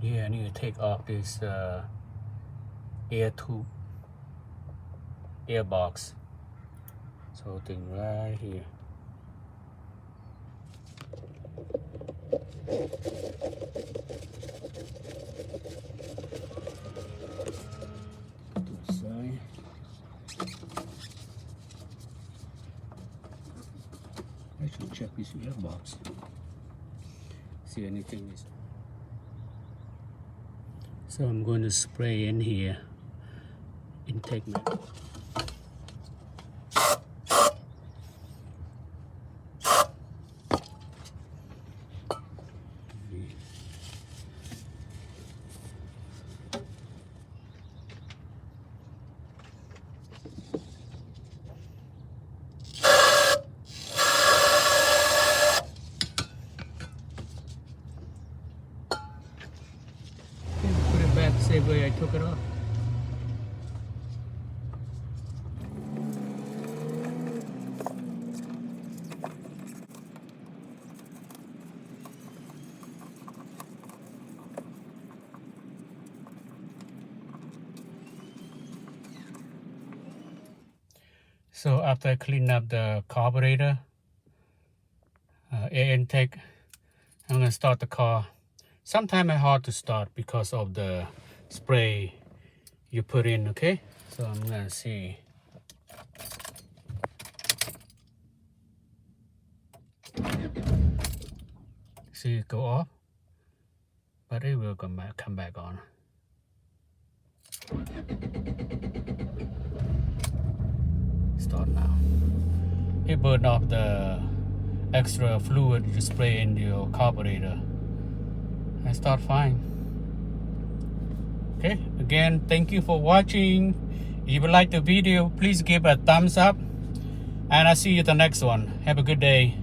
Yeah, I need to take off this air tube, air box. So thing right here. To the side. I should check this air box. See anything is. So I'm going to spray in here. Intake mat. Put it back the same way I took it off. So after I clean up the carburetor, air intake, I'm gonna start the car. Sometimes it's hard to start because of the spray you put in, okay? So I'm gonna see. See it go off, but it will come back on. Start now. It burned off the extra fluid you spray in your carburetor. And start fine. Okay, again, thank you for watching. If you like the video, please give a thumbs up. And I'll see you at the next one. Have a good day.